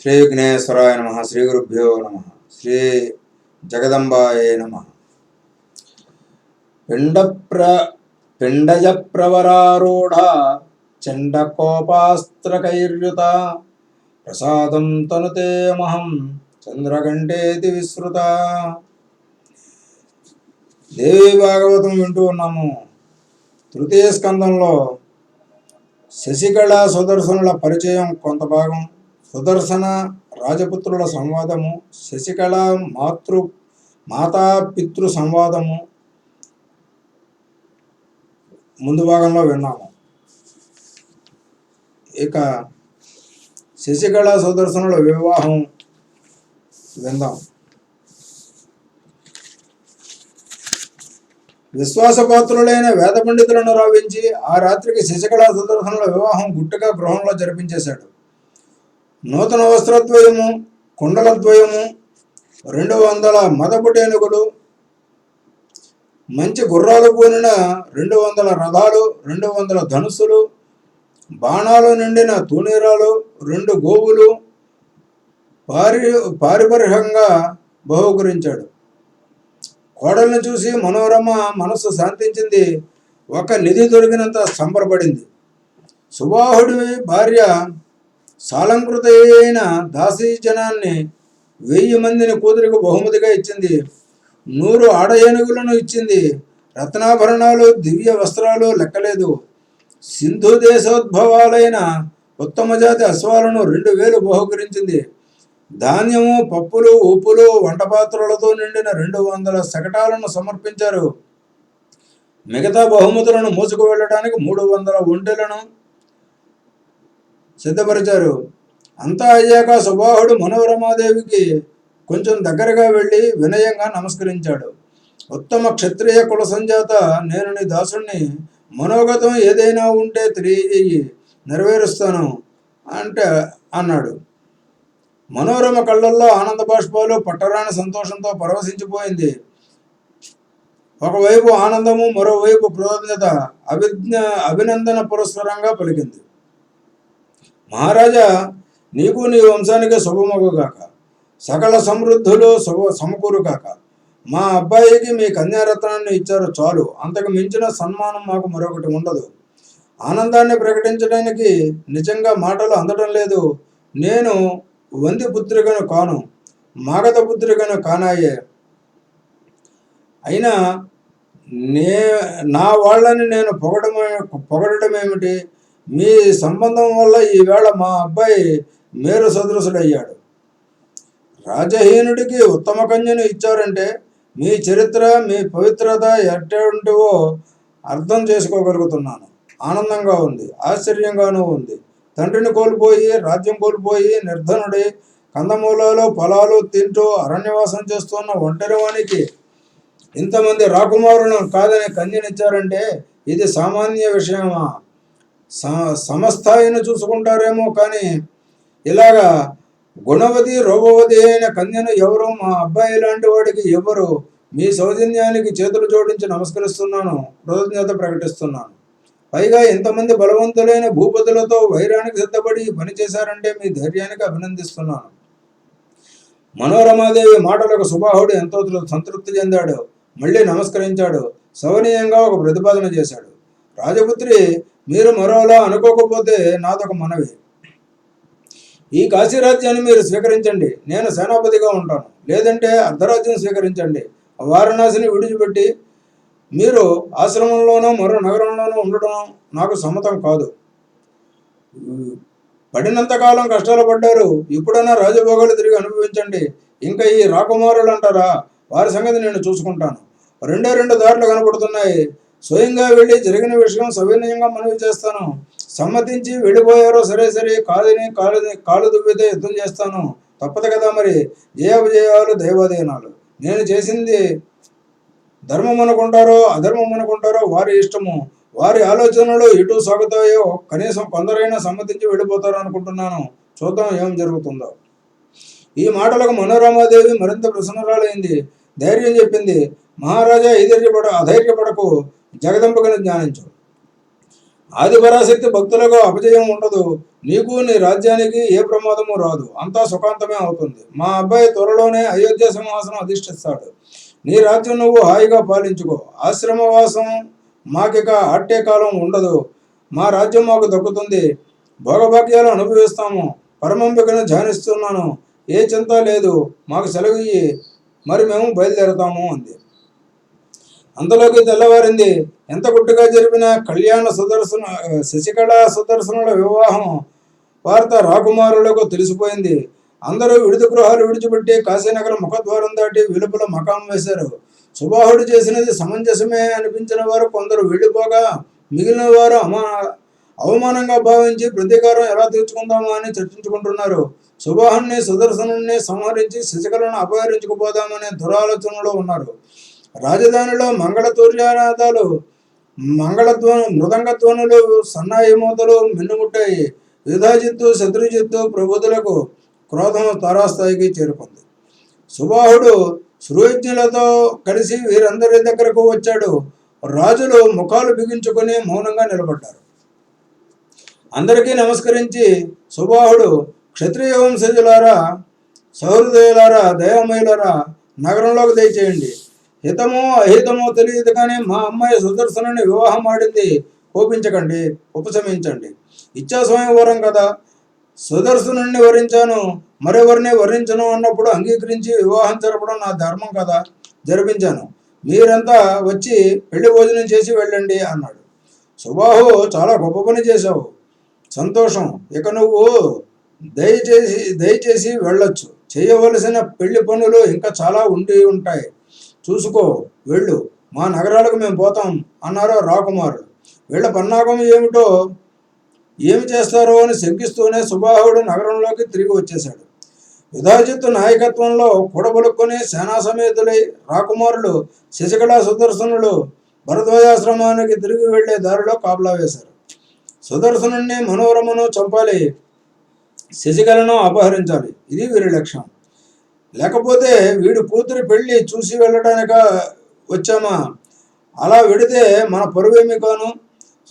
శ్రీ విఘ్నేశ్వరాయ నమ. శ్రీ గురుభ్యో నమ. శ్రీ జగదంబాయ నమ. పిండజ ప్రవరారూఢ చండకోపాస్త్రకైర్యుత ప్రసాదం తనుతే మహం చంద్రగంటేతి విశ్రుత. దేవి భాగవతం వింటూ ఉన్నాము. తృతీయ స్కందంలో శశికళ సుదర్శనుల పరిచయం కొంత భాగం, సుదర్శన రాజపుత్రుల సంవాదము, శశికళ మాతాపితృ సంవాదము ముందు భాగంలో విన్నాము. ఇక శశికళ సుదర్శనుల వివాహం విందాం. విశ్వాసపాత్రులైన వేద పండితులను రావించి ఆ రాత్రికి శశికళ సుదర్శనుల వివాహం గుట్టుగా గృహంలో జరిపించేశాడు. నూతన వస్త్రద్వయము, కుండలద్వయము, 200 మదపుటేనుగులు, మంచి గుర్రాలు పూనిన 200 రథాలు, 200 ధనుస్సులు, బాణాలు నిండిన తూణీరాలు, 2 గోవులు పారిపర్యంగా బహుకరించాడు. కోడల్ని చూసి మనోరమ మనస్సు శాంతించింది. ఒక నిధి దొరికినంత సంబరపడింది. సుబాహుడి భార్య సాలంకృత అయిన దాసీజనాన్ని 1000 మందిని కూతురికి బహుమతిగా ఇచ్చింది. 100 ఆడ ఏనుగులను ఇచ్చింది. రత్నాభరణాలు, దివ్య వస్త్రాలు లెక్కలేదు. సింధు దేశోద్భవాలైన ఉత్తమ జాతి అశ్వాలను 2000 బహుకరించింది. ధాన్యము, పప్పులు, ఉప్పులు, వంటపాత్రలతో నిండిన 200 శకటాలను సమర్పించారు. మిగతా బహుమతులను మోసుకు వెళ్ళడానికి 300 ఒంటెలను సిద్ధపరిచారు. అంతా అయ్యాక సుబాహుడు మనోరమాదేవికి కొంచెం దగ్గరగా వెళ్ళి వినయంగా నమస్కరించాడు. ఉత్తమ క్షత్రియ కుల సంజాత, నేను నీ దాసుణ్ణి. మనోగతం ఏదైనా ఉంటే తెలియజేయి, నెరవేరుస్తాను అన్నాడు. మనోరమ కళ్ళల్లో ఆనంద బాష్పాలు, పట్టరాని సంతోషంతో పరవశించిపోయింది. ఒకవైపు ఆనందము, మరోవైపు కృతజ్ఞత అభినందన పురస్సరంగా పలికింది. మహారాజా, నీకు నీ వంశానికి శుభమగుగాక, సకల సమృద్ధులు సమకూరుగాక. మా అబ్బాయికి మీ కన్యారత్నాన్ని ఇచ్చారు చాలు, అంతకు మించిన సన్మానం మాకు మరొకటి ఉండదు. ఆనందాన్ని ప్రకటించడానికి నిజంగా మాటలు అందడం లేదు. నేను వంది పుత్రికను కాను, మాగధ పుత్రికను కానాయే. అయినా నా వాళ్ళని నేను పొగడమేమిటి? మీ సంబంధం వల్ల ఈవేళ మా అబ్బాయి మేరు సదృశుడయ్యాడు. రాజహీనుడికి ఉత్తమ కన్యను ఇచ్చారంటే మీ చరిత్ర, మీ పవిత్రత ఎటువంటివో అర్థం చేసుకోగలుగుతున్నాను. ఆనందంగా ఉంది, ఆశ్చర్యంగానూ ఉంది. తండ్రిని కోల్పోయి, రాజ్యం కోల్పోయి, నిర్ధనుడి కందమూలాలు పొలాలు తింటూ అరణ్యవాసం చేస్తున్న ఒంటరివానికి ఇంతమంది రాకుమారులను కాదని కన్యనిచ్చారంటే ఇది సామాన్య విషయమా? సమస్థాయిని చూసుకుంటారేమో కానీ ఇలాగా గుణవతి రూపవతి అయిన కన్యను ఎవరు మా అబ్బాయి లాంటి వాడికి ఎవరు? మీ సౌజన్యానికి చేతులు జోడించి నమస్కరిస్తున్నాను, కృతజ్ఞత ప్రకటిస్తున్నాను. పైగా ఇంతమంది బలవంతులైన భూపతులతో వైరానికి సిద్ధపడి పనిచేశారంటే మీ ధైర్యానికి అభినందిస్తున్నాను. మనోరమాదేవి మాటలకు సుబాహుడు ఎంతో సంతృప్తి చెందాడు. మళ్ళీ నమస్కరించాడు. సవనీయంగా ఒక ప్రతిపాదన చేశాడు. రాజపుత్రి, మీరు మరోలా అనుకోకపోతే నాదొక మనవి. ఈ కాశీరాజ్యాన్ని మీరు స్వీకరించండి, నేను సేనాపతిగా ఉంటాను. లేదంటే అర్ధరాజ్యం స్వీకరించండి. వారణాసిని విడిచిపెట్టి మీరు ఆశ్రమంలోనో మరో నగరంలోనో ఉండడం నాకు సమ్మతం కాదు. పడినంతకాలం కష్టాలు పడ్డారు, ఇప్పుడైనా రాజభోగాలు తిరిగి అనుభవించండి. ఇంకా ఈ రాకుమారులు అంటారా, వారి సంగతి నేను చూసుకుంటాను. 2 దారులు కనపడుతున్నాయి. స్వయంగా వెళ్ళి జరిగిన విషయం సవినయంగా మనవి చేస్తాను. సమ్మతించి వెళ్ళిపోయారో సరే, కాదని కాలు దువ్వితే యుద్ధం చేస్తాను. తప్పదు కదా మరి. జయాపజయాలు దైవాధీనాలు. నేను చేసింది ధర్మం అనుకుంటారో అధర్మం అనుకుంటారో వారి ఇష్టము. వారి ఆలోచనలు ఎటు సాగుతాయో కనీసం కొందరైనా సమ్మతించి వెళ్ళిపోతారో అనుకుంటున్నాను. చూద్దాం ఏం జరుగుతుందో. ఈ మాటలకు మనోరమాదేవి మరింత ప్రసన్నరాలైంది. ధైర్యం చెప్పింది. మహారాజా, అధైర్యపడకు, జగదంబకను జ్ఞానించు. ఆదిపరాశక్తి భక్తులకు అపజయం ఉండదు. నీకు నీ రాజ్యానికి ఏ ప్రమాదము రాదు, అంతా సుఖాంతమే అవుతుంది. మా అబ్బాయి త్వరలోనే అయోధ్య సింహాసనం అధిష్ఠిస్తాడు. నీ రాజ్యం నువ్వు హాయిగా పాలించుకో. ఆశ్రమవాసం మాకిక అట్టే కాలం ఉండదు. మా రాజ్యం మాకు దక్కుతుంది. భోగభాగ్యాలు అనుభవిస్తాము. పరమంబికను ధ్యానిస్తున్నాను. ఏ చింత లేదు. మాకు సెలవు ఇయ్యి, మరి మేము బయలుదేరతాము అంది. అంతలోకి తెల్లవారింది. ఎంత గుట్టుగా జరిపిన కళ్యాణ సుదర్శన శశికళ సుదర్శనుల వివాహం వార్త రాకుమారులకు తెలిసిపోయింది. అందరూ విడిది గృహాలు విడిచిపెట్టి కాశీనగరం ముఖద్వారం దాటి వెలుపల మకాం వేశారు. సుబాహుడు చేసినది సమంజసమే అనిపించిన వారు కొందరు వెళ్ళిపోగా, మిగిలిన వారు అవమానంగా భావించి ప్రతీకారం ఎలా తీర్చుకుందామో అని చర్చించుకుంటున్నారు. సుబాహుణ్ణి సుదర్శనుణ్ణి సంహరించి శశికళను అపహరించుకుపోదామనే దురాలోచనలో ఉన్నారు. రాజధానిలో మంగళతూర్యానాదాలు, మృదంగధ్వనులు, సన్నాయి మూతలు మిన్నుముట్టాయి. యుధాజిత్తు, శత్రుజిత్తు ప్రభుతులకు క్రోధం తారాస్థాయికి చేరుకుంది. సుబాహుడు సురోజ్ఞులతో కలిసి వీరందరి దగ్గరకు వచ్చాడు. రాజులు ముఖాలు బిగించుకొని మౌనంగా నిలబడ్డారు. అందరికీ నమస్కరించి సుబాహుడు, క్షత్రియ వంశజులారా, సహృదయులారా, దయామయులారా, నగరంలోకి దయచేయండి. హితమో అహితమో తెలియదు కానీ మా అమ్మాయి సుదర్శనుని వివాహం ఆడింది. కోపించకండి, ఉపశమించండి. ఇచ్చా స్వయంవరం కదా, సుదర్శనుణ్ణి వరించాను, మరెవరిని వరించను అన్నప్పుడు అంగీకరించి వివాహం జరపడం నా ధర్మం కదా, జరిపించాను. మీరంతా వచ్చి పెళ్లి భోజనం చేసి వెళ్ళండి అన్నాడు. సుబాహు, చాలా గొప్ప పని చేశావు, సంతోషం. ఇక నువ్వు దయచేసి వెళ్ళొచ్చు. చేయవలసిన పెళ్లి పనులు ఇంకా చాలా ఉండి ఉంటాయి, చూసుకో, వెళ్ళు. మా నగరాలకు మేము పోతాం అన్నారు రాకుమారుడు. వీళ్ళ పన్నాగం ఏమిటో, ఏమి చేస్తారో అని శంకిస్తూనే సుబాహుడు నగరంలోకి తిరిగి వచ్చేశాడు. యుధాజిత్తు నాయకత్వంలో కూడబలుక్కొని సేనా సమేతులై రాకుమారులు శశికళ సుదర్శనులు భరద్వాజాశ్రమానికి తిరిగి వెళ్లే దారిలో కాపలా వేశారు. సుదర్శనుణ్ణి మనోరమను చంపాలి, శశికళను అపహరించాలి, ఇది వీరి లక్ష్యం. లేకపోతే వీడి కూతురి పెళ్లి చూసి వెళ్ళటానిక వచ్చామా? అలా వెడితే మన పరువేమి కాను?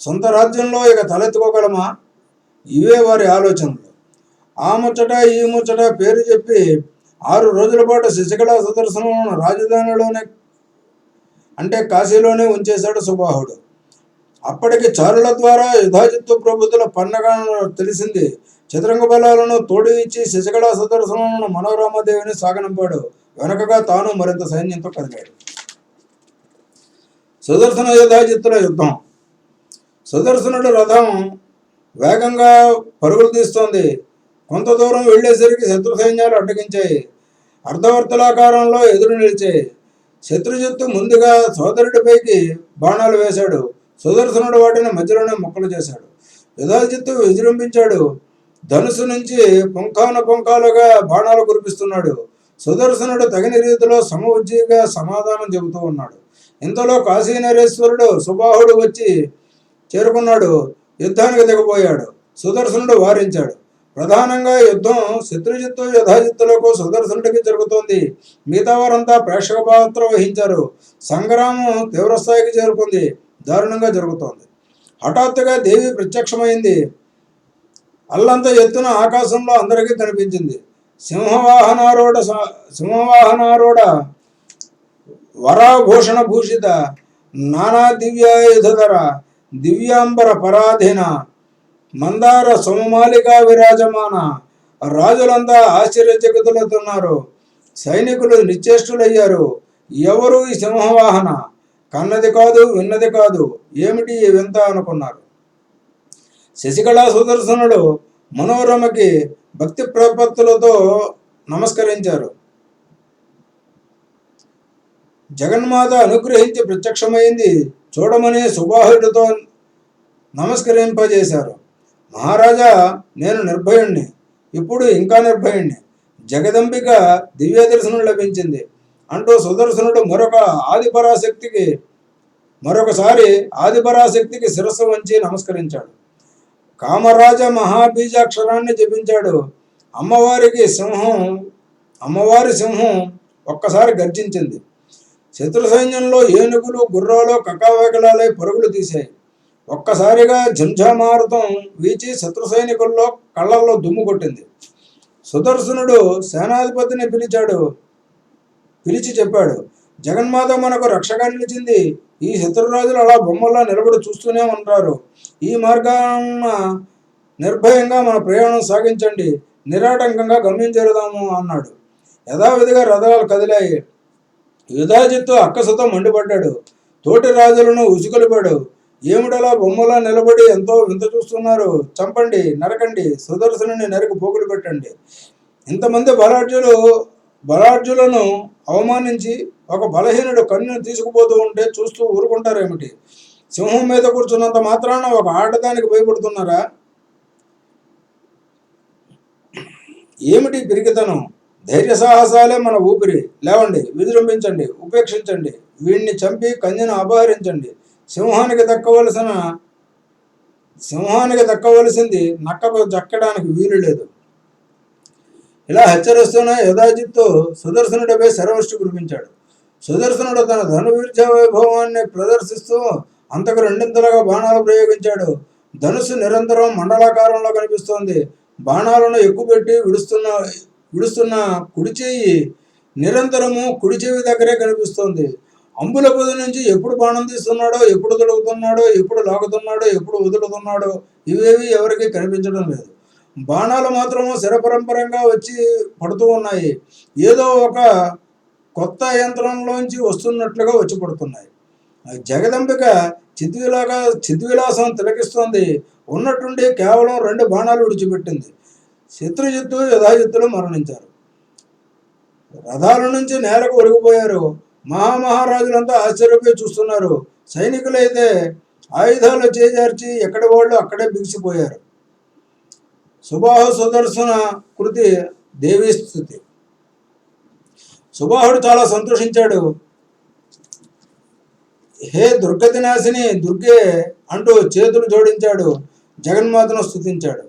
సొంత రాజ్యంలో ఇక తలెత్తుకోగలమా? ఇవే వారి ఆలోచనలు. ఆ ముచ్చట ఈ ముచ్చట పేరు చెప్పి 6 రోజుల పాటు శశికళ సుదర్శనలను రాజధానిలోనే, అంటే కాశీలోనే ఉంచేశాడు సుబాహుడు. అప్పటికి చారుల ద్వారా యుధాజిత్తు ప్రభుతుల పన్నగ తెలిసింది. చతురంగ బలాలను తోడు ఇచ్చి శశికళ సుదర్శనలను మనోరమాదేవిని సాగనంపాడు. వెనకగా తాను మరింత సైన్యంతో కదిలాడు. సుదర్శన యుధాజిత్తుల యుద్ధం. సుదర్శనుడు రథం వేగంగా పరుగులు తీస్తోంది. కొంత దూరం వెళ్లేసరికి శత్రు సైన్యాలు అడ్డగించాయి. అర్ధవర్తులాకారంలో ఎదురు నిలిచాయి. శత్రుజిత్తు ముందుగా సోదరుడిపైకి బాణాలు వేశాడు. సుదర్శనుడు వాటిని మధ్యలోనే ముక్కలు చేశాడు. యుధాజిత్తు విజృంభించాడు. ధనుసు నుంచి పుంఖాలుగా బాణాలు కురిపిస్తున్నాడు. సుదర్శనుడు తగిన రీతిలో సమఉజ్జీగా సమాధానం చెబుతూ ఉన్నాడు. ఇంతలో కాశీనరేశ్వరుడు సుబాహుడు వచ్చి చేరుకున్నాడు. యుద్ధానికి దిగబోయాడు. సుదర్శనుడు వారించాడు. ప్రధానంగా యుద్ధం శత్రుజిత్తు యుధాజిత్తులకు సుదర్శనుడికి జరుగుతోంది. మిగతా వారంతా ప్రేక్షక పాత్ర వహించారు. సంగ్రామం తీవ్రస్థాయికి చేరుకుంది. దారుణంగా జరుగుతోంది. హఠాత్తుగా దేవి ప్రత్యక్షమైంది. అల్లంత ఎత్తున ఆకాశంలో అందరికీ కనిపించింది. సింహవాహనారూఢ వరాభూషణ భూషిత నానా దివ్యాయుధర దివ్యాంబర పరాధీన మందార సమమాలికా విరాజమాన. రాజులంతా ఆశ్చర్యచకితులవుతున్నారు. సైనికులు నిశ్చేష్టులయ్యారు. ఎవరు ఈ సింహవాహన? కన్నది కాదు, విన్నది కాదు, ఏమిటి ఈ వింత అనుకున్నారు. శశికళా సుదర్శనుడు మనోరమకి భక్తి ప్రపత్తులతో నమస్కరించారు. జగన్మాత అనుగ్రహించి ప్రత్యక్షమైంది. చూడమని సుబాహుడితో నమస్కరింపజేశారు. మహారాజా, నేను నిర్భయుణ్ణి, ఇప్పుడు ఇంకా నిర్భయుణ్ణి. జగదంబిక దివ్య దర్శనం లభించింది అంటూ సుదర్శనుడు మరొకసారి ఆదిపరాశక్తికి శిరస్సు వంచి నమస్కరించాడు. కామరాజ మహాబీజాక్షరాన్ని జపించాడు. అమ్మవారి సింహం ఒక్కసారి గర్జించింది. శత్రు సైన్యంలో ఏనుగులు, గుర్రాలు కకావేకలాలై పరుగులు తీశాయి. ఒక్కసారిగా ఝంఝామారుతం వీచి శత్రు సైనికుల్లో కళ్ళల్లో దుమ్ము కొట్టింది. సుదర్శనుడు సేనాధిపతిని పిలిచి చెప్పాడు, జగన్మాత మనకు రక్షగా నిలిచింది. ఈ శత్రురాజులు అలా బొమ్మల్లా నిలబడి చూస్తూనే ఉంటారు. ఈ మార్గాన నిర్భయంగా మన ప్రయాణం సాగించండి, నిరాటంకంగా గమ్యం చేరుదాము అన్నాడు. యథావిధిగా రథాలు కదిలాయి. యుధాజిత్తు అక్కసతో మండిపడ్డాడు. తోటి రాజులను ఉసుకొలిపాడు. ఏమిటలా బొమ్మలా నిలబడి ఎంతో వింత చూస్తున్నారు? చంపండి, నరకండి, సుదర్శనుని నరికి పోగులు పెట్టండి. ఇంతమంది బలాఢ్యులను అవమానించి ఒక బలహీనుడు కన్నును తీసుకుపోతూ ఉంటే చూస్తూ ఊరుకుంటారేమిటి? సింహం మీద కూర్చున్నంత మాత్రాన ఒక ఆడదానికి భయపడుతున్నారా? ఏమిటి పిరికితనం? ధైర్య సాహసాలే మన ఊపిరి. లేవండి, విజృంభించండి, ఉపేక్షించండి. వీణ్ణి చంపి కన్యను అపహరించండి. సింహానికి దక్కవలసింది నక్కకు దక్కడానికి వీలు లేదు. ఇలా హెచ్చరిస్తున్న యథాజిత్తు సుదర్శనుడిపై శరవృష్టి కురిపించాడు. సుదర్శనుడు తన ధనుర్విద్యా వైభవాన్ని ప్రదర్శిస్తూ అంతకు రెండింతలుగా బాణాలు ప్రయోగించాడు. ధనుస్సు నిరంతరం మండలాకారంలో కనిపిస్తోంది. బాణాలను ఎక్కుపెట్టి విడుస్తున్న కుడి చెయ్యి నిరంతరము కుడి చెవి దగ్గరే కనిపిస్తోంది. అంబుల పొది నుంచి ఎప్పుడు బాణం తీస్తున్నాడో, ఎప్పుడు తొలుగుతున్నాడో, ఎప్పుడు లాగుతున్నాడో, ఎప్పుడు వదులుతున్నాడో ఇవేవి ఎవరికి కనిపించడం లేదు. బాణాలు మాత్రము శరపరంపరంగా వచ్చి పడుతూ ఉన్నాయి. ఏదో ఒక కొత్త యంత్రంలోంచి వస్తున్నట్లుగా వచ్చి పడుతున్నాయి. జగదంబిక చిద్విలాసం తిలకిస్తోంది. ఉన్నట్టుండి కేవలం 2 బాణాలు విడిచిపెట్టింది. శత్రుజిత్తు యథాజిత్తులు మరణించారు. రథాల నుంచి నేలకు ఒరిగిపోయారు. మహారాజులంతా ఆశ్చర్యపోయి చూస్తున్నారు. సైనికులైతే ఆయుధాలు చేజార్చి ఎక్కడి వాళ్ళు అక్కడే బిగిసిపోయారు. సుబాహు సుదర్శన కృతి దేవీ స్థుతి. సుబాహుడు చాలా సంతోషించాడు. హే దుర్గతినాశిని దుర్గే అంటూ చేతులు జోడించాడు. జగన్మాతను స్తుతించాడు.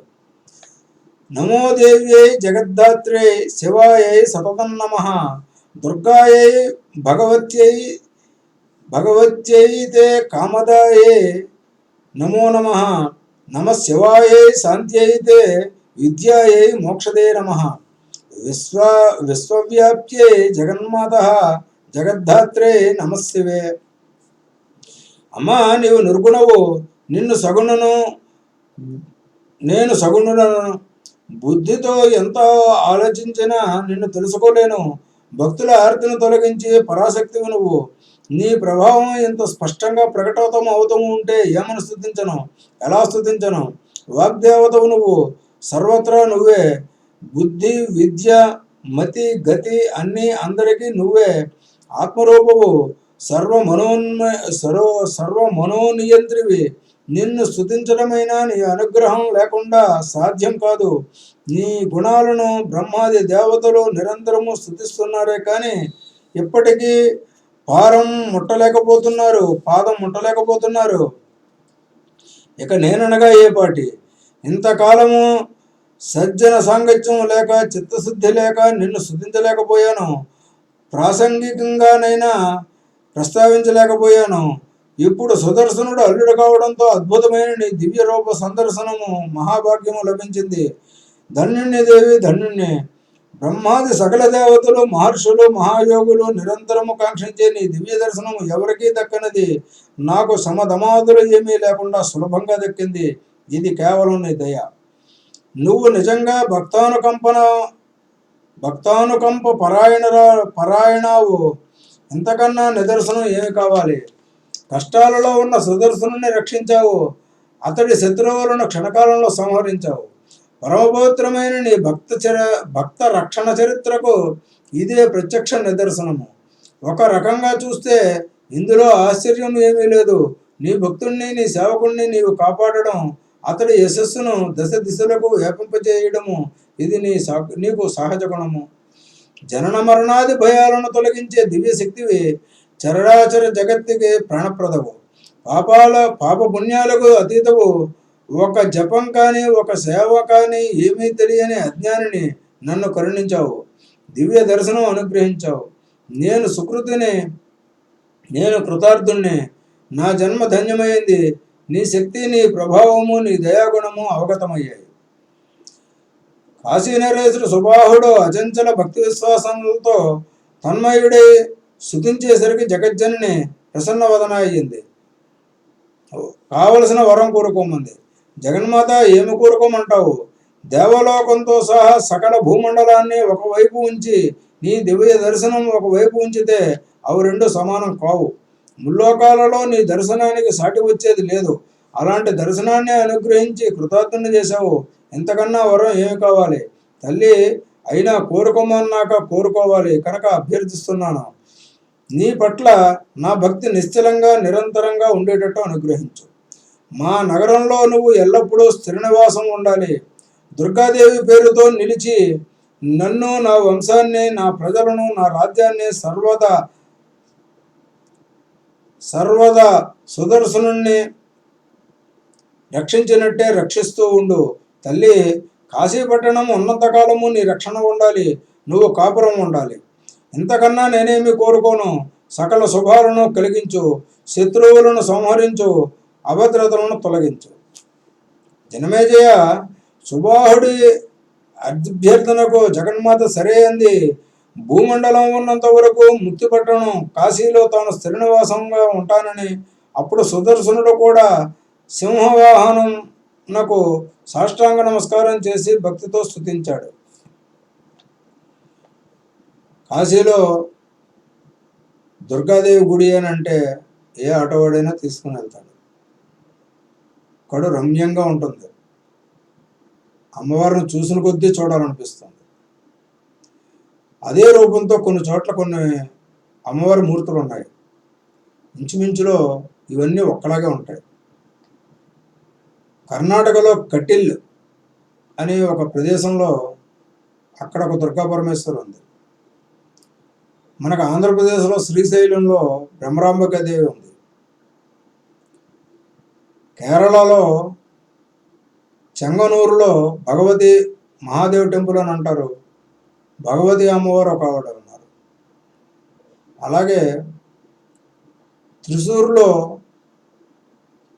నమో దేవ్యై జగద్ధాత్ర్యై శివాయై సతతం నమః. దుర్గాయై భగవత్యై తే కామదాయై నమో నమః. నమః శివాయై శాంత్యై తే విద్యాయై మోక్షదే నమః. విశ్వవ్యాప్త్యై జగన్మాతః జగద్ధాత్రే నమఃశివే. అమ్మా, నీవు నిర్గుణవు, నేను సగుణులను. బుద్ధితో ఎంత ఆలోచించినా నిన్ను తెలుసుకోలేను. భక్తుల ఆర్తిని తొలగించి పరాశక్తివి నువ్వు. నీ ప్రభావం ఎంత స్పష్టంగా ప్రకటవుతూ అవుతూ ఉంటే ఏమని స్తుతించను, ఎలా స్తుతించను? వాగ్దేవతవు నువ్వు, సర్వత్రా నువ్వే. బుద్ధి, విద్య, మతి, గతి అన్నీ అందరికీ నువ్వే. ఆత్మరూపవు, సర్వమనోనియంత్రివి. నిన్ను స్తుతించడమైనా నీ అనుగ్రహం లేకుండా సాధ్యం కాదు. నీ గుణాలను బ్రహ్మాది దేవతలు నిరంతరము స్తుతిస్తున్నారే కానీ ఇప్పటికీ పాదం ముట్టలేకపోతున్నారు. ఇక నేననగా ఏ పాటి? ఇంతకాలము సజ్జన సాంగత్యం లేక, చిత్తశుద్ధి లేక నిన్ను స్తుతించలేకపోయాను. ప్రాసంగికంగానైనా ప్రస్తావించలేకపోయాను. ఇప్పుడు సుదర్శనుడు అల్లుడు కావడంతో అద్భుతమైన నీ దివ్య రూప సందర్శనము మహాభాగ్యము లభించింది. ధన్యుణ్ణి దేవి, ధన్యుణ్ణి. బ్రహ్మాది సకల దేవతలు, మహర్షులు, మహాయోగులు నిరంతరము కాంక్షించే నీ దివ్య దర్శనము ఎవరికీ దక్కనది. నాకు సమధమాదులు ఏమీ లేకుండా సులభంగా దక్కింది. ఇది కేవలం నీ దయ. నువ్వు నిజంగా భక్తానుకంప పరాయణావు. ఇంతకన్నా నిదర్శనం ఏమి కావాలి? కష్టాలలో ఉన్న సుదర్శనుని రక్షించావు. అతడి శత్రువులను క్షణకాలంలో సంహరించావు. పరమపవిత్రమైన నీ భక్త రక్షణ చరిత్రకు ఇదే ప్రత్యక్ష నిదర్శనము. ఒక రకంగా చూస్తే ఇందులో ఆశ్చర్యం ఏమీ లేదు. నీ భక్తుణ్ణి, నీ సేవకుణ్ణి నీవు కాపాడడం, అతడి యశస్సును దశ దిశలకు వ్యాపింపజేయడము ఇది నీకు సహజ గుణము. జనన మరణాది భయాలను తొలగించే దివ్యశక్తివి. చరాచర జగత్తుకి ప్రాణప్రదవు. పాప పుణ్యాలకు అతీతవు. ఒక జపం కానీ, ఒక సేవ కానీ ఏమీ తెలియని అజ్ఞానిని నన్ను కరుణించావు. దివ్య దర్శనం అనుగ్రహించావు. నేను కృతార్థుణ్ణి. నా జన్మ ధన్యమైంది. నీ శక్తి, నీ ప్రభావము, నీ దయాగుణము అవగతమయ్యాయి. కాశీనరేశుడు సుబాహుడు అచంచల భక్తి విశ్వాసములతో తన్మయుడై స్తుతించేసరికి జగజ్జనని ప్రసన్నవదన అయ్యింది. కావలసిన వరం కోరుకోమంది. జగన్మాత, ఏమి కోరుకోమంటావు? దేవలోకంతో సహా సకల భూమండలాన్ని ఒకవైపు ఉంచి నీ దివ్య దర్శనం ఒకవైపు ఉంచితే అవి రెండు సమానం కావు. ముల్లోకాలలో నీ దర్శనానికి సాటి వచ్చేది లేదు. అలాంటి దర్శనాన్ని అనుగ్రహించి కృతార్థుని చేశావు. ఇంతకన్నా వరం ఏమి కావాలి? తల్లి అయినా కోరుకోమన్నాక కోరుకోవాలి కనుక అభ్యర్థిస్తున్నాను. నీ పట్ల నా భక్తి నిశ్చలంగా నిరంతరంగా ఉండేటట్టు అనుగ్రహించు. మా నగరంలో నువ్వు ఎల్లప్పుడూ స్థిర నివాసం ఉండాలి. దుర్గాదేవి పేరుతో నిలిచి నన్ను, నా వంశాన్ని, నా ప్రజలను, నా రాజ్యాన్ని సర్వదా సుదర్శనుణ్ణి రక్షించినట్టే రక్షిస్తూ ఉండు. తల్లి, కాశీపట్టణం ఉన్నంతకాలము నీ రక్షణ ఉండాలి, నువ్వు కాపురం ఉండాలి. ఇంతకన్నా నేనేమి కోరుకోను. సకల శుభాలను కలిగించు, శత్రువులను సంహరించు, అభద్రతలను తొలగించు. జనమేజయ, సుబాహుడి అభ్యర్థనకు జగన్మాత సరే అంది. భూమండలం ఉన్నంత వరకు ముక్తిపట్టణం కాశీలో తాను స్థిర నివాసంగా ఉంటానని, అప్పుడు సుదర్శనుడు కూడా సింహవాహనంకు సాష్టాంగ నమస్కారం చేసి భక్తితో స్తుతించాడు. కాశీలో దుర్గాదేవి గుడి అని అంటే ఏ ఆటోవాడైనా తీసుకుని వెళ్తాడు. అక్కడ రమ్యంగా ఉంటుంది. అమ్మవారిని చూసిన కొద్దీ చూడాలనిపిస్తుంది. అదే రూపంతో కొన్ని చోట్ల కొన్ని అమ్మవారి మూర్తులు ఉన్నాయి. ఇంచుమించులో ఇవన్నీ ఒక్కలాగే ఉంటాయి. కర్ణాటకలో కటిల్ అనే ఒక ప్రదేశంలో అక్కడ ఒక దుర్గా పరమేశ్వరు ఉంది. మనకు ఆంధ్రప్రదేశ్లో శ్రీశైలంలో బ్రహ్మరాంబికాదేవి ఉంది. కేరళలో చెంగనూరులో భగవతి మహాదేవ్ టెంపుల్ అని అంటారు. భగవతి అమ్మవారు ఒక ఆవిడ ఉన్నారు. అలాగే త్రిశూర్లో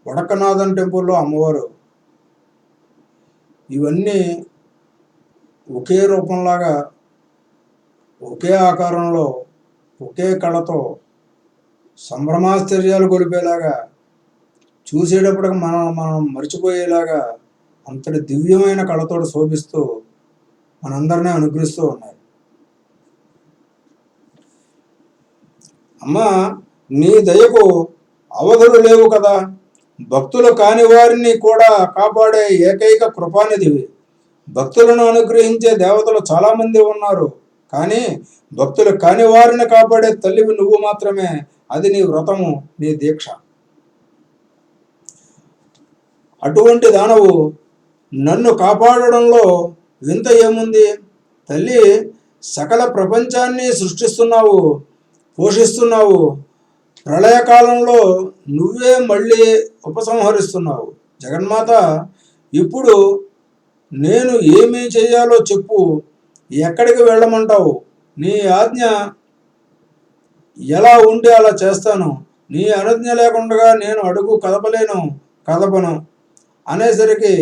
వడకనాథన్ టెంపుల్లో అమ్మవారు. ఇవన్నీ ఒకే రూపంలాగా, ఒకే ఆకారంలో, ఒకే కళతో సంభ్రమాశ్చర్యాలు గొలిపేలాగా, చూసేటప్పటికి మనం మర్చిపోయేలాగా అంతటి దివ్యమైన కళతో శోభిస్తూ మనందరినీ అనుగ్రహిస్తూ ఉన్నాయి. అమ్మా, నీ దయకు అవధులు లేవు కదా. భక్తులు కాని వారిని కూడా కాపాడే ఏకైక కృపానిధివి. భక్తులను అనుగ్రహించే దేవతలు చాలామంది ఉన్నారు, కానీ భక్తులు కాని వారిని కాపాడే తల్లివి నువ్వు మాత్రమే. అది నీ వ్రతము, నీ దీక్ష. అటువంటి దానవు నన్ను కాపాడడంలో వింత ఏముంది? తల్లి, సకల ప్రపంచాన్ని సృష్టిస్తున్నావు, పోషిస్తున్నావు. ప్రళయకాలంలో నువ్వే మళ్ళీ ఉపసంహరిస్తున్నావు. జగన్మాత, ఇప్పుడు నేను ఏమి చేయాలో చెప్పు. ఎక్కడికి వెళ్ళమంటావు? నీ ఆజ్ఞ ఎలా ఉంటే అలా చేస్తాను. నీ అనుజ్ఞ లేకుండా నేను అడుగు కదపను అనేసరికి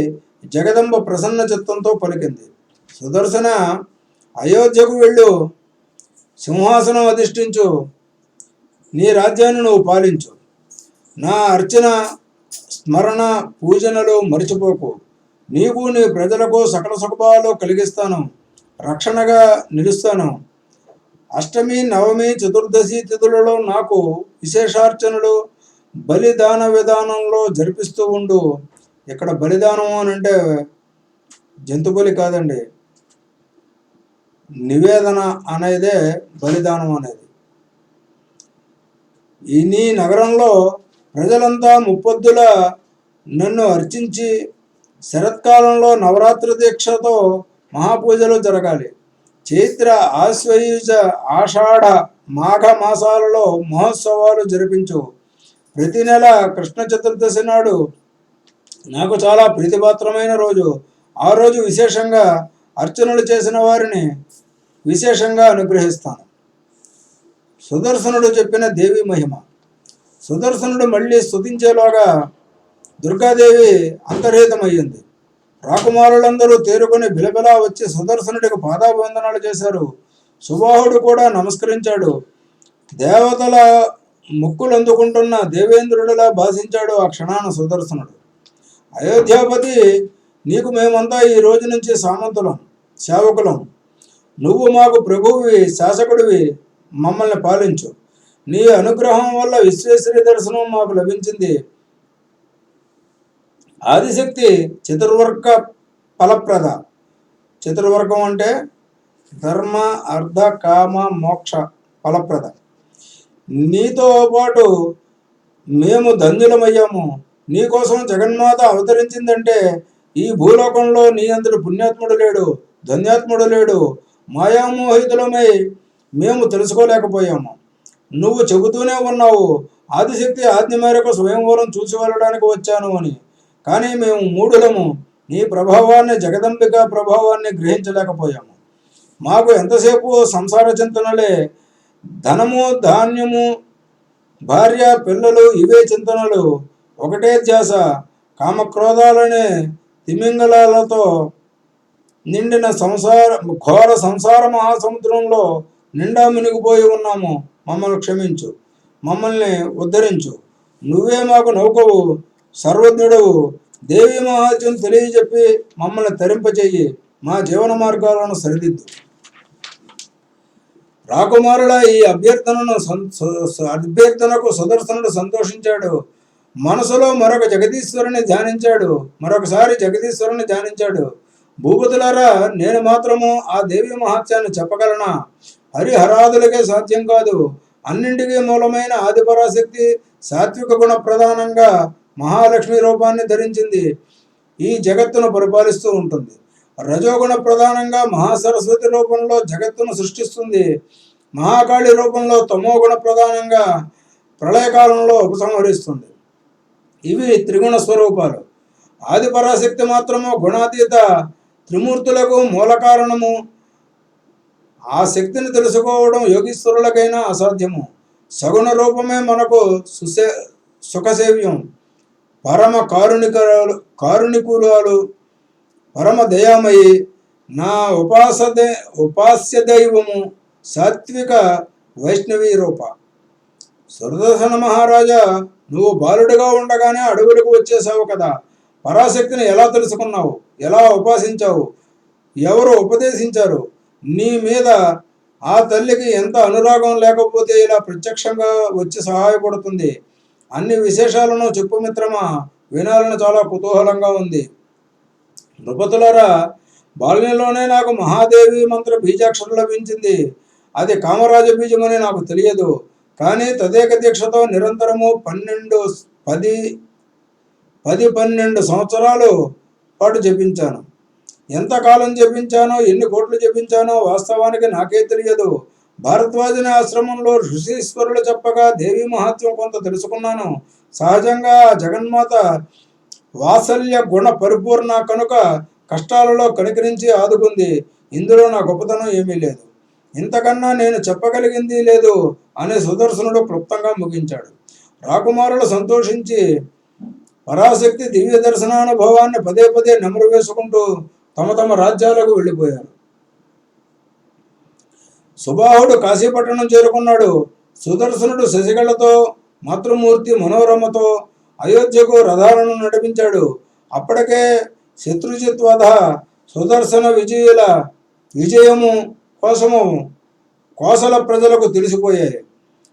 జగదంబ ప్రసన్న చిత్తంతో పలికింది. సుదర్శన, అయోధ్యకు వెళ్ళు, సింహాసనం అధిష్ఠించు, నీ రాజ్యాన్ని నువ్వు పాలించు. నా అర్చన, స్మరణ, పూజనలు మరిచిపోకు. నీకు, నీ ప్రజలకు సకల సుఖాలు కలిగిస్తాను, రక్షణగా నిలుస్తాను. అష్టమి, నవమి, చతుర్దశి తిథులలో నాకు విశేషార్చనలు బలిదాన విధానంలో జరిపిస్తూ ఉండు. ఇక్కడ బలిదానం అని అంటే జంతు బలి కాదండి, నివేదన అనేదే బలిదానం అనేది. ఈ నీ నగరంలో ప్రజలంతా ముప్పొద్దుల నన్ను అర్చించి శరత్కాలంలో నవరాత్రి దీక్షతో మహాపూజలు జరగాలి. చైత్ర, ఆశ్వయుజ, ఆషాఢ, మాఘ మాసాలలో మహోత్సవాలు జరిపించు. ప్రతి నెల కృష్ణ చతుర్దశి నాడు నాకు చాలా ప్రీతిపాత్రమైన రోజు. ఆ రోజు విశేషంగా అర్చనలు చేసిన వారిని విశేషంగా అనుగ్రహిస్తాను. సుదర్శనుడు చెప్పిన దేవి మహిమ. సుదర్శనుడు మళ్ళీ స్తుతించేలోగా దుర్గాదేవి అంతర్హితమయ్యింది. రాకుమారులందరూ తేరుకొని బిలబిలా వచ్చి సుదర్శనుడికి పాదాభివందనాలు చేశారు. సుబాహుడు కూడా నమస్కరించాడు. దేవతల ముక్కులు అందుకుంటున్న దేవేంద్రుడిలా భాషించాడు ఆ క్షణాన సుదర్శనుడు. అయోధ్యాపతి, నీకు మేమంతా ఈ రోజు నుంచి సామంతులం, సేవకులం. నువ్వు మాకు ప్రభువువి, శాసకుడివి. మమ్మల్ని పాలించు. నీ అనుగ్రహం వల్ల విశ్వేశ్వరి దర్శనం మాకు లభించింది. ఆదిశక్తి చతుర్వర్గ ఫలప్రద. చతుర్వర్గం అంటే ధర్మ, అర్థ, కామ, మోక్ష ఫలప్రద. నీతో పాటు మేము ధన్యులమయ్యాము. నీకోసం జగన్మాత అవతరించిందంటే ఈ భూలోకంలో నీ అంతటి పుణ్యాత్ముడు లేడు, ధన్యాత్ముడు లేడు. మాయామోహితులమై మేము తెలుసుకోలేకపోయాము. నువ్వు చెబుతూనే ఉన్నావు, ఆదిశక్తి ఆజ్ఞ మేరకు స్వయంవరం చూసి వెళ్ళడానికి వచ్చాను అని. కానీ మేము మూఢులము. నీ ప్రభావాన్ని, జగదంబిక ప్రభావాన్ని గ్రహించలేకపోయాము. మాకు ఎంతసేపు సంసార చింతనలే. ధనము, ధాన్యము, భార్య, పిల్లలు, ఇవే చింతనలు. ఒకటే ధ్యాస. కామక్రోధాలనే తిమింగళాలతో నిండిన ఘోర సంసార మహాసముద్రంలో నిండా మునిగిపోయి ఉన్నాము. మమ్మల్ని క్షమించు, మమ్మల్ని ఉద్ధరించు. నువ్వే మాకు నౌకవు, సర్వజ్ఞుడవు. దేవి మహాత్యం తెలియజెప్పి మమ్మల్ని తరింపచేయి. మా జీవన మార్గాలను సరిదిద్దు. రాకుమారుల ఈ అభ్యర్థనకు సుదర్శనుడు సంతోషించాడు. మనసులో మరొకసారి జగదీశ్వరుని ధ్యానించాడు. భూపతులారా, నేను మాత్రము ఆ దేవి మహాత్యాన్ని చెప్పగలనా? హరిహరాదులకే సాధ్యం కాదు. అన్నింటికీ మూలమైన ఆదిపరాశక్తి సాత్విక గుణ ప్రధానంగా మహాలక్ష్మి రూపాన్ని ధరించింది. ఈ జగత్తును పరిపాలిస్తూ ఉంటుంది. రజోగుణ ప్రధానంగా మహాసరస్వతి రూపంలో జగత్తును సృష్టిస్తుంది. మహాకాళి రూపంలో తమోగుణ ప్రధానంగా ప్రళయకాలంలో ఉపసంహరిస్తుంది. ఇవి త్రిగుణ స్వరూపాలు. ఆదిపరాశక్తి మాత్రము గుణాతీత, త్రిమూర్తులకు మూల కారణము. ఆ శక్తిని తెలుసుకోవడం యోగీశ్వరులకైనా అసాధ్యము. సగుణ రూపమే మనకు సుఖసేవ్యం. పరమ కారుణికురాలు, పరమ దయామయి, నా ఉపాస్య దైవము, సాత్విక వైష్ణవీ రూప. సుదర్శన మహారాజా, నువ్వు బాలుడిగా ఉండగానే అడవులకు వచ్చేసావు కదా. పరాశక్తిని ఎలా తెలుసుకున్నావు? ఎలా ఉపాసించావు? ఎవరు ఉపదేశించారు? నీ మీద ఆ తల్లికి ఎంత అనురాగం లేకపోతే ఇలా ప్రత్యక్షంగా వచ్చి సహాయపడుతుంది? అన్ని విశేషాలను చెప్పు మిత్రమా, వినాలని చాలా కుతూహలంగా ఉంది. నృపతులరా, బాల్యంలోనే నాకు మహాదేవి మంత్ర బీజాక్షరం లభించింది. అది కామరాజ బీజమని నాకు తెలియదు. కానీ తదేక దీక్షతో నిరంతరము 12 సంవత్సరాలు పాటు జపించాను. ఎంతకాలం జపించానో, ఎన్ని కోట్లు జపించానో వాస్తవానికి నాకే తెలియదు. భారద్వాజుని ఆశ్రమంలో ఋషీశ్వరులు చెప్పగా దేవి మహాత్మ్యం కొంత తెలుసుకున్నాను. సహజంగా జగన్మాత వాత్సల్య గుణ పరిపూర్ణ కనుక కష్టాలలో కనికరించి ఆదుకుంది. ఇందులో నా గొప్పతనం ఏమీ లేదు. ఇంతకన్నా నేను చెప్పగలిగింది లేదు అని సుదర్శనుడు క్లుప్తంగా ముగించాడు. రాకుమారులు సంతోషించి పరాశక్తి దివ్య దర్శనానుభవాన్ని పదే పదే నెమరు వేసుకుంటూ తమ తమ రాజ్యాలకు వెళ్ళిపోయారు. సుబాహుడు కాశీపట్టణం చేరుకున్నాడు. సుదర్శనుడు శశికళతో, మాతృమూర్తి మనోరమతో అయోధ్యకు రథాలను నడిపించాడు. అప్పటికే శత్రుజిత్ వధ, సుదర్శన విజయము కోసము కోసల ప్రజలకు తెలిసిపోయాయి.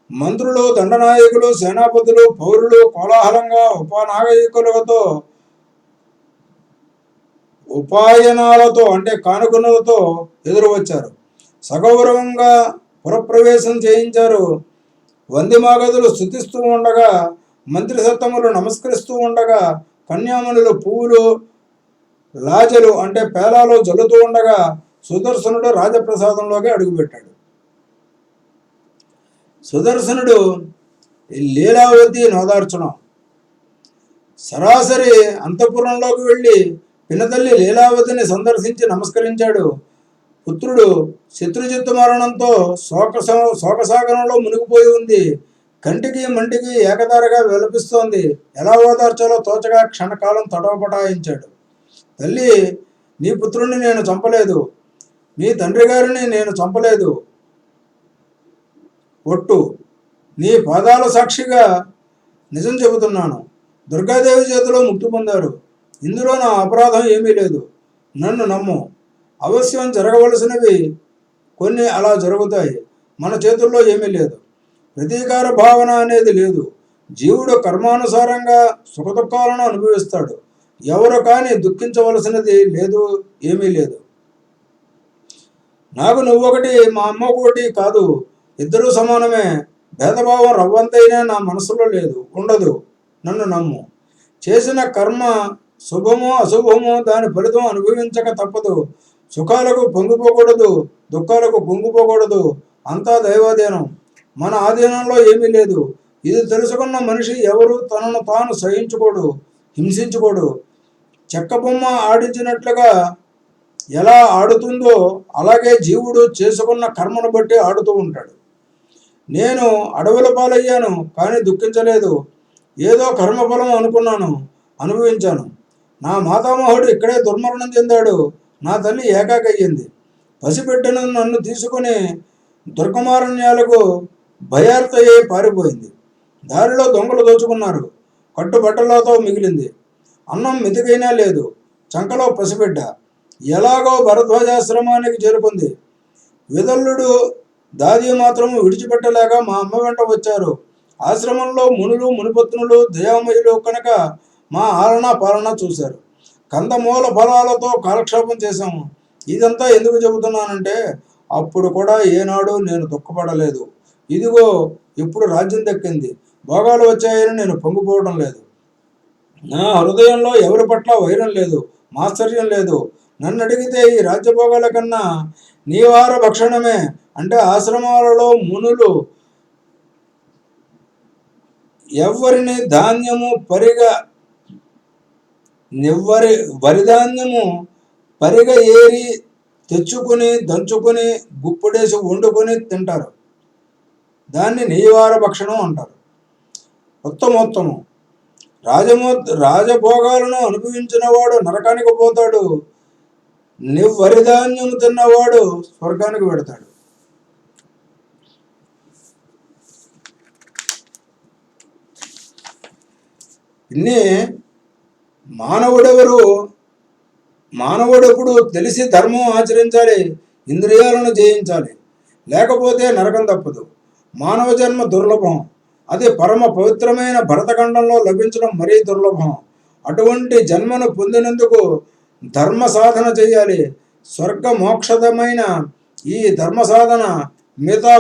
మంత్రులు, దండనాయకులు, సేనాపతులు, పౌరులు కోలాహలంగా ఉపనాయకులతో, ఉపాయనాలతో అంటే కానుకలతో ఎదురు వచ్చారు. సగౌరవంగా పురప్రవేశం చేయించారు. వందిమాగదులు స్తుతిస్తూ ఉండగా, మంత్రి సత్తములు నమస్కరిస్తూ ఉండగా, కన్యామణులు పువ్వులు, లాజలు అంటే పేలాలు జల్లుతూ ఉండగా సుదర్శనుడు రాజప్రసాదంలోకి అడుగుపెట్టాడు. సుదర్శనుడు లీలావతి నోదార్చడం. సరాసరి అంతఃపురంలోకి వెళ్ళి పినతల్లి లీలావతిని సందర్శించి నమస్కరించాడు. పుత్రుడు శత్రుజిత్తు మరణంతో శోకసాగరంలో మునిగిపోయి ఉంది. కంటికి మంటికి ఏకదారిగా విలపిస్తోంది. ఎలా ఓదార్చాలో తోచగా క్షణకాలం తటవపటాయించాడు. తల్లి, నీ పుత్రుణ్ణి నేను చంపలేదు, మీ తండ్రి గారిని నేను చంపలేదు. ఒట్టు, నీ పాదాల సాక్షిగా నిజం చెబుతున్నాను. దుర్గాదేవి చేతిలో ముక్తి పొందారు. ఇందులో నా అపరాధం ఏమీ లేదు. నన్ను నమ్ము. అవశ్యం జరగవలసినవి కొన్ని అలా జరుగుతాయి. మన చేతుల్లో ఏమీ లేదు. ప్రతీకార భావన అనేది లేదు. జీవుడు కర్మానుసారంగా సుఖదుఖాలను అనుభవిస్తాడు. ఎవరు కానీ దుఃఖించవలసినది లేదు, ఏమీ లేదు. నాకు నువ్వొకటి, మా అమ్మ ఒకటి కాదు, ఇద్దరూ సమానమే. భేదభావం రవ్వంతైనా నా మనసులో లేదు, ఉండదు. నన్ను నమ్ము. చేసిన కర్మ శుభమో అశుభమో దాని ఫలితం అనుభవించక తప్పదు. సుఖాలకు పొంగిపోకూడదు, దుఃఖాలకు పొంగిపోకూడదు. అంతా దైవాధీనం, మన ఆధీనంలో ఏమీ లేదు. ఇది తెలుసుకున్న మనిషి ఎవరు తనను తాను సహించుకోడు, హింసించుకోడు. చెక్క బొమ్మ ఆడించినట్లుగా ఎలా ఆడుతుందో అలాగే జీవుడు చేసుకున్న కర్మను బట్టి ఆడుతూ ఉంటాడు. నేను అడవుల పాలయ్యాను, కానీ దుఃఖించలేదు. ఏదో కర్మఫలం అనుకున్నాను, అనుభవించాను. నా మాతామహుడు ఇక్కడే దుర్మరణం చెందాడు. నా తల్లి ఏకాకయ్యింది. పసిబిడ్డను నన్ను తీసుకుని దుర్గమారణ్యాలకు భయార్తయ్యే పారిపోయింది. దారిలో దొంగలు దోచుకున్నారు. కట్టుబట్టలతో మిగిలింది. అన్నం మెతుకైనా లేదు. చంకలో పసిబిడ్డ. ఎలాగో భరద్వాజాశ్రమానికి చేరుకుంది. విదల్లుడు దాది మాత్రము విడిచిపెట్టలేక మా అమ్మ వెంట వచ్చారు. ఆశ్రమంలో మునులు మునిపత్నులు దయామయులు కనుక మా ఆలన పాలన చూశారు. కందమూల ఫలాలతో కాలక్షేపం చేశాము. ఇదంతా ఎందుకు చెబుతున్నానంటే, అప్పుడు కూడా ఏనాడు నేను దుఃఖపడలేదు. ఇదిగో ఇప్పుడు రాజ్యం దక్కింది, భోగాలు వచ్చాయని నేను పొంగిపోవడం లేదు. నా హృదయంలో ఎవరి పట్ల వైరం లేదు, మాత్సర్యం లేదు. నన్ను అడిగితే ఈ రాజ్యభోగాల కన్నా నీవార భక్షణమే, అంటే ఆశ్రమాలలో మునులు ఎవరిని ధాన్యము వరిధాన్యము పరిగ ఏరి తెచ్చుకుని దంచుకుని గుప్పుడేసి వండుకొని తింటారు. దాన్ని నీవార భక్షణం అంటారు. ఉత్తమోత్తమం. రాజభోగాలను అనుభవించిన వాడు నరకానికి పోతాడు. వరిధాన్యము తిన్నవాడు స్వర్గానికి పెడతాడు. ఇన్ని మానవుడెప్పుడు తెలిసి ధర్మం ఆచరించాలి, ఇంద్రియాలను జయించాలి, లేకపోతే నరకం తప్పదు. మానవ జన్మ దుర్లభం. అది పరమ పవిత్రమైన భరతఖండంలో లభించడం మరీ దుర్లభం. అటువంటి జన్మను పొందినందుకు ధర్మ సాధన చేయాలి. స్వర్గ మోక్షదమైన ఈ ధర్మ సాధన మిగతా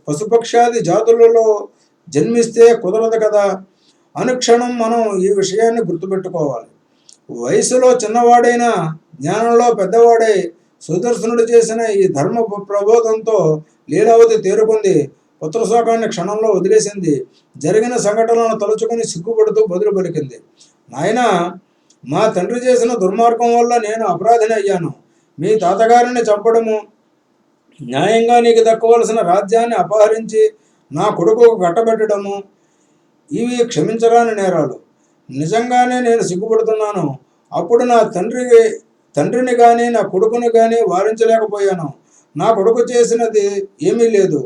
పశుపక్ష్యాది జాతులలో జన్మిస్తే కుదరదు కదా. అనుక్షణం మనం ఈ విషయాన్ని గుర్తుపెట్టుకోవాలి. వయసులో చిన్నవాడైనా జ్ఞానంలో పెద్దవాడై సుదర్శనుడు చేసిన ఈ ధర్మ ప్రబోధంతో లీలావతి తేరుకుంది. పుత్రశోకాన్ని క్షణంలో వదిలేసింది. జరిగిన సంఘటనలను తలుచుకుని సిగ్గుపడుతూ బదులు పలికింది. నాయన, మా తండ్రి చేసిన దుర్మార్గం వల్ల నేను అపరాధిని అయ్యాను. మీ తాతగారిని చంపడము, న్యాయంగా నీకు దక్కవలసిన రాజ్యాన్ని అపహరించి నా కొడుకుకు కట్టబెట్టడము, ఇవి క్షమించరాని నేరాలు. నిజంగానే నేను సిగ్గుపడుతున్నాను. అప్పుడు నా తండ్రిని కానీ నా కొడుకుని కానీ వారించలేకపోయాను. నా కొడుకు చేసినది ఏమీ లేదు.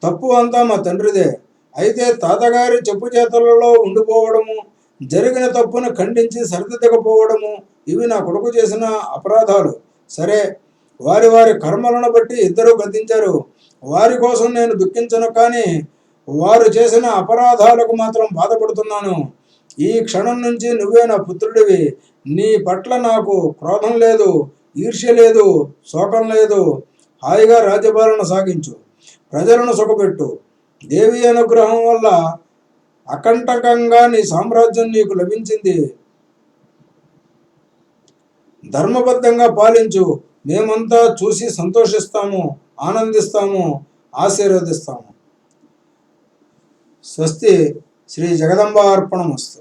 తప్పు అంతా మా తండ్రిదే. అయితే తాతగారి చెప్పు చేతలలో ఉండిపోవడము, జరిగిన తప్పును ఖండించి సరిదిద్దకపోవడము, ఇవి నా కొడుకు చేసిన అపరాధాలు. సరే, వారి వారి కర్మలను బట్టి ఇద్దరూ గతించారు. వారి కోసం నేను దుఃఖించను, కానీ వారు చేసిన అపరాధాలకు మాత్రం బాధపడుతున్నాను. ఈ క్షణం నుంచి నువ్వే నా పుత్రుడివి. నీ పట్ల నాకు క్రోధం లేదు, ఈర్ష్య లేదు, శోకం లేదు. హాయిగా రాజ్యపాలన సాగించు, ప్రజలను సుఖపెట్టు. దేవి అనుగ్రహం వల్ల అకంటకంగా నీ సామ్రాజ్యం నీకు లభించింది. ధర్మబద్ధంగా పాలించు. మేమంతా చూసి సంతోషిస్తాము, ఆనందిస్తాము, ఆశీర్వదిస్తాము. స్వస్తి. శ్రీ జగదంబ అర్పణమస్తు.